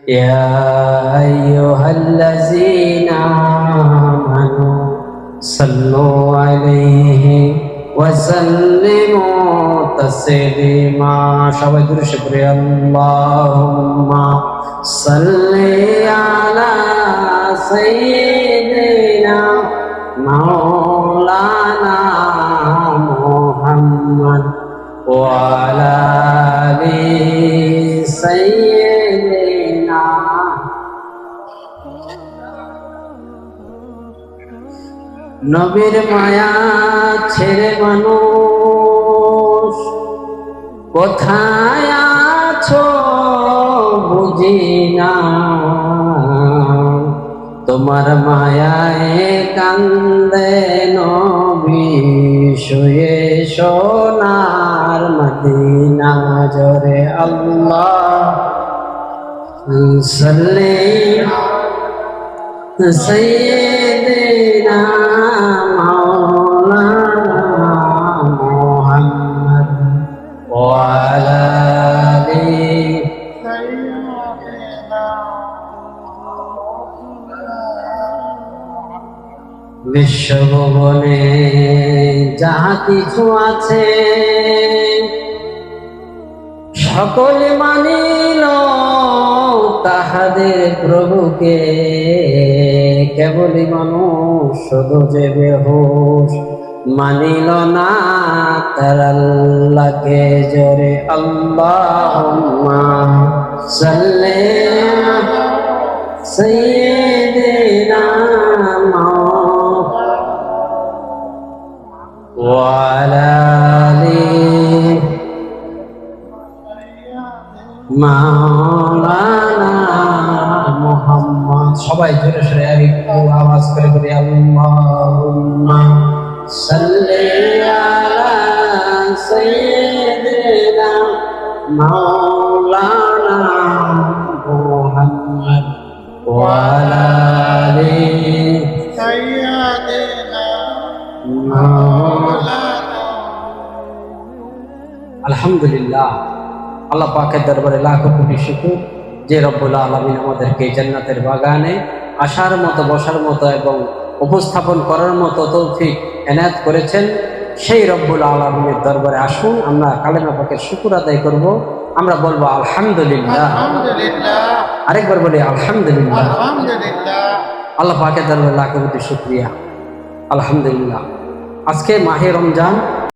يا أيها الذين آمنوا صلوا عليه وسلموا تسليما সবাই জোরে শুকরি আল্লাহুম্মা সাল্লি আলা সাইয়্যিদিনা মাওলানা মুহাম্মদ ওয়া আলা আলি সাইয়্যিদিনা। নবীর মায়া ছেড়ে মানুষ কোথায় আছো বুঝি না, তোমার মায়ায় কান্দে নবী শুয়ে সোনার মদিনা। জোরে আল্লাহ সাল্লি সাইয়্যিদিনা মাওলানা মুহাম্মদ ওয়া আলা আলি সাইয়্যিদিনা। বিশ্বভুবনে যাহা কিছু আছে সকলে মানিল তাহাদের প্রভুকে, কেবলই মানুষ শুধু যে বেহুশ মানিল না তার আল্লাহকে। জোরে আল্লাহুম্মা সাল্লি আলা সাইয়্যিদিনা ওয়া আলা আলি মাওলানা মুহাম্মদ। সবাই জোরে সরে একটু আওয়াজ করে বলি আল্লাহুম্মা সাল্লি আলা সাইয়্যিদিনা মাওলানা মুহাম্মদ ওয়া আলা আলি সাইয়্যিদিনা মাওলানা। আলহামদুলিল্লাহ, আল্লাহ পাকের দরবারে লাখো কোটি শুকর যে রব্বুল আলামিন আমাদেরকে জান্নাতের বাগানে আসার মতো, বসার মতো এবং উপস্থাপন করার মতো তৌফিক এনায়েত করেছেন। সেই রব্বুল আলামিনের দরবারে আসুন, আমরা কালেমা পাকের শুকর আদায় করব। আমরা বলবো আলহামদুলিল্লাহ, আরেকবার বলি আলহামদুলিল্লাহ। আল্লাহ পাকের দরবারে লাখো কোটি শুকরিয়া। আলহামদুলিল্লাহ, আজকে মাহে রমজান